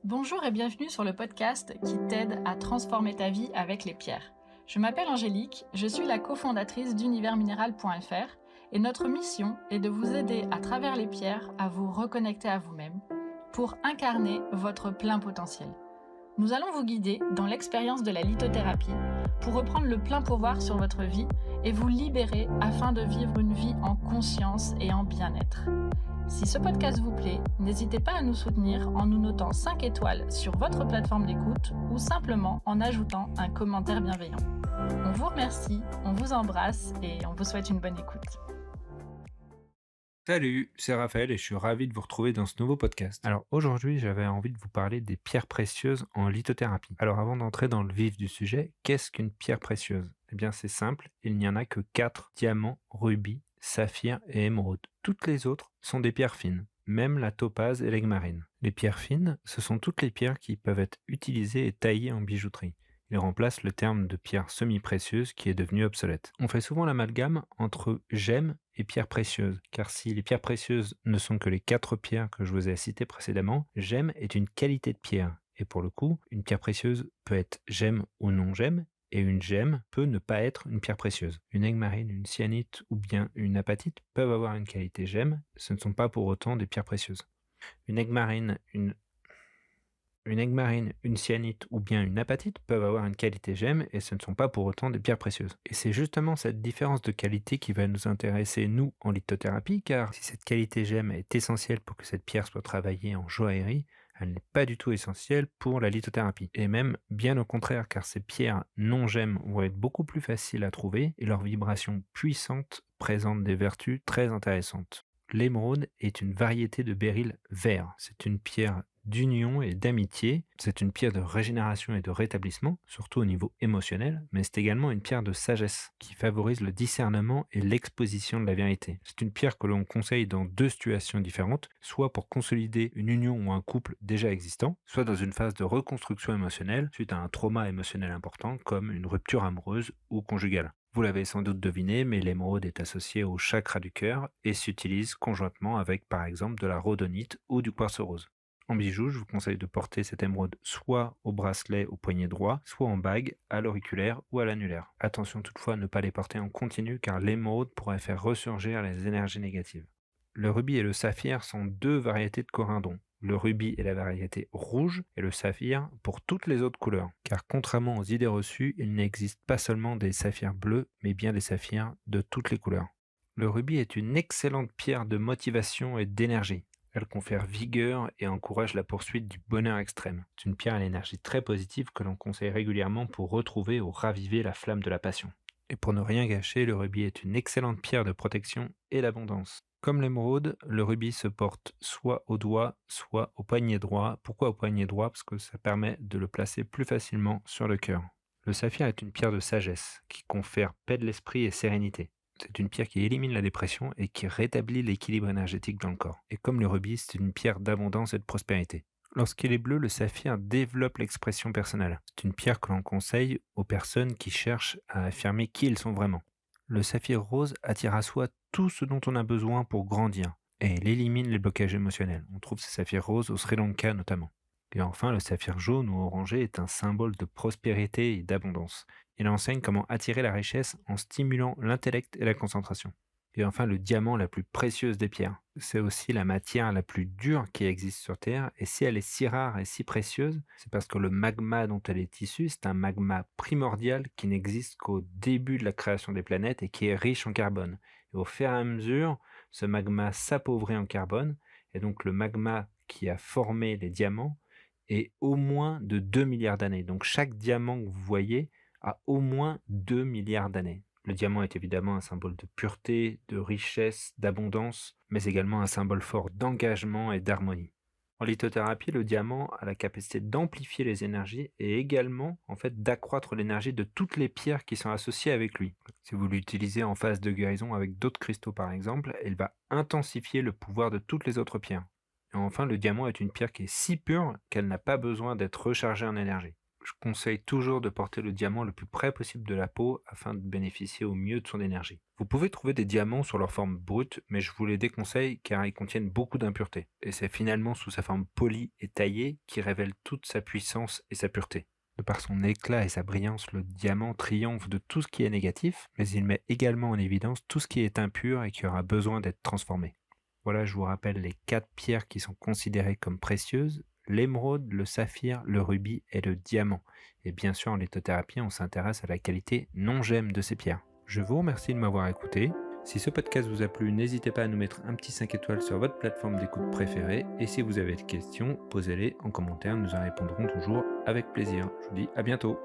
Bonjour et bienvenue sur le podcast qui t'aide à transformer ta vie avec les pierres. Je m'appelle Angélique, je suis la cofondatrice d'universminéral.fr et notre mission est de vous aider à travers les pierres à vous reconnecter à vous-même pour incarner votre plein potentiel. Nous allons vous guider dans l'expérience de la lithothérapie pour reprendre le plein pouvoir sur votre vie et vous libérer afin de vivre une vie en conscience et en bien-être. Si ce podcast vous plaît, n'hésitez pas à nous soutenir en nous notant 5 étoiles sur votre plateforme d'écoute ou simplement en ajoutant un commentaire bienveillant. On vous remercie, on vous embrasse et on vous souhaite une bonne écoute. Salut, c'est Raphaël et je suis ravi de vous retrouver dans ce nouveau podcast. Alors aujourd'hui, j'avais envie de vous parler des pierres précieuses en lithothérapie. Alors avant d'entrer dans le vif du sujet, qu'est-ce qu'une pierre précieuse? Eh bien c'est simple, il n'y en a que 4: diamant, rubis, saphir et émeraude. Toutes les autres sont des pierres fines, même la topaze et l'aigue-marine. Les pierres fines, ce sont toutes les pierres qui peuvent être utilisées et taillées en bijouterie. Ils remplacent le terme de pierre semi-précieuse qui est devenu obsolète. On fait souvent l'amalgame entre gemmes et pierres précieuses, car si les pierres précieuses ne sont que les 4 pierres que je vous ai citées précédemment, gemme est une qualité de pierre. Et pour le coup, une pierre précieuse peut être gemme ou non gemme, et une gemme peut ne pas être une pierre précieuse. Une aigue-marine, une cyanite ou bien une apatite peuvent avoir une qualité gemme, ce ne sont pas pour autant des pierres précieuses. Une aigue-marine, une cyanite ou bien une apatite peuvent avoir une qualité gemme et ce ne sont pas pour autant des pierres précieuses. Et c'est justement cette différence de qualité qui va nous intéresser, nous, en lithothérapie, car si cette qualité gemme est essentielle pour que cette pierre soit travaillée en joaillerie, elle n'est pas du tout essentielle pour la lithothérapie. Et même bien au contraire, car ces pierres non gemmes vont être beaucoup plus faciles à trouver et leurs vibrations puissantes présentent des vertus très intéressantes. L'émeraude est une variété de béryl vert. C'est une pierre d'union et d'amitié. C'est une pierre de régénération et de rétablissement, surtout au niveau émotionnel, mais c'est également une pierre de sagesse qui favorise le discernement et l'exposition de la vérité. C'est une pierre que l'on conseille dans 2 situations différentes, soit pour consolider une union ou un couple déjà existant, soit dans une phase de reconstruction émotionnelle suite à un trauma émotionnel important comme une rupture amoureuse ou conjugale. Vous l'avez sans doute deviné, mais l'émeraude est associée au chakra du cœur et s'utilise conjointement avec par exemple de la rhodonite ou du quartz rose. En bijoux, je vous conseille de porter cette émeraude soit au bracelet au poignet droit, soit en bague, à l'auriculaire ou à l'annulaire. Attention toutefois à ne pas les porter en continu car l'émeraude pourrait faire ressurgir les énergies négatives. Le rubis et le saphir sont 2 variétés de corindon. Le rubis est la variété rouge et le saphir pour toutes les autres couleurs. Car contrairement aux idées reçues, il n'existe pas seulement des saphirs bleus, mais bien des saphirs de toutes les couleurs. Le rubis est une excellente pierre de motivation et d'énergie. Elle confère vigueur et encourage la poursuite du bonheur extrême. C'est une pierre à l'énergie très positive que l'on conseille régulièrement pour retrouver ou raviver la flamme de la passion. Et pour ne rien gâcher, le rubis est une excellente pierre de protection et d'abondance. Comme l'émeraude, le rubis se porte soit au doigt, soit au poignet droit. Pourquoi au poignet droit? Parce que ça permet de le placer plus facilement sur le cœur. Le saphir est une pierre de sagesse qui confère paix de l'esprit et sérénité. C'est une pierre qui élimine la dépression et qui rétablit l'équilibre énergétique dans le corps. Et comme le rubis, c'est une pierre d'abondance et de prospérité. Lorsqu'il est bleu, le saphir développe l'expression personnelle. C'est une pierre que l'on conseille aux personnes qui cherchent à affirmer qui ils sont vraiment. Le saphir rose attire à soi tout ce dont on a besoin pour grandir et il élimine les blocages émotionnels. On trouve ces saphirs roses au Sri Lanka notamment. Et enfin, le saphir jaune ou orangé est un symbole de prospérité et d'abondance. Il enseigne comment attirer la richesse en stimulant l'intellect et la concentration. Et enfin, le diamant, la plus précieuse des pierres. C'est aussi la matière la plus dure qui existe sur Terre, et si elle est si rare et si précieuse, c'est parce que le magma dont elle est issue, c'est un magma primordial qui n'existe qu'au début de la création des planètes et qui est riche en carbone. Et au fur et à mesure, ce magma s'appauvrit en carbone, et donc le magma qui a formé les diamants est au moins de 2 milliards d'années. Donc chaque diamant que vous voyez a au moins 2 milliards d'années. Le diamant est évidemment un symbole de pureté, de richesse, d'abondance, mais également un symbole fort d'engagement et d'harmonie. En lithothérapie, le diamant a la capacité d'amplifier les énergies et également d'accroître l'énergie de toutes les pierres qui sont associées avec lui. Si vous l'utilisez en phase de guérison avec d'autres cristaux par exemple, il va intensifier le pouvoir de toutes les autres pierres. Et enfin, le diamant est une pierre qui est si pure qu'elle n'a pas besoin d'être rechargée en énergie. je conseille toujours de porter le diamant le plus près possible de la peau afin de bénéficier au mieux de son énergie. Vous pouvez trouver des diamants sur leur forme brute, mais je vous les déconseille car ils contiennent beaucoup d'impuretés. Et c'est finalement sous sa forme polie et taillée qui révèle toute sa puissance et sa pureté. De par son éclat et sa brillance, le diamant triomphe de tout ce qui est négatif, mais il met également en évidence tout ce qui est impur et qui aura besoin d'être transformé. Voilà, je vous rappelle les 4 pierres qui sont considérées comme précieuses: l'émeraude, le saphir, le rubis et le diamant. Et bien sûr, en lithothérapie, on s'intéresse à la qualité non-gemme de ces pierres. Je vous remercie de m'avoir écouté. Si ce podcast vous a plu, n'hésitez pas à nous mettre un petit 5 étoiles sur votre plateforme d'écoute préférée. Et si vous avez des questions, posez-les en commentaire, nous en répondrons toujours avec plaisir. Je vous dis à bientôt.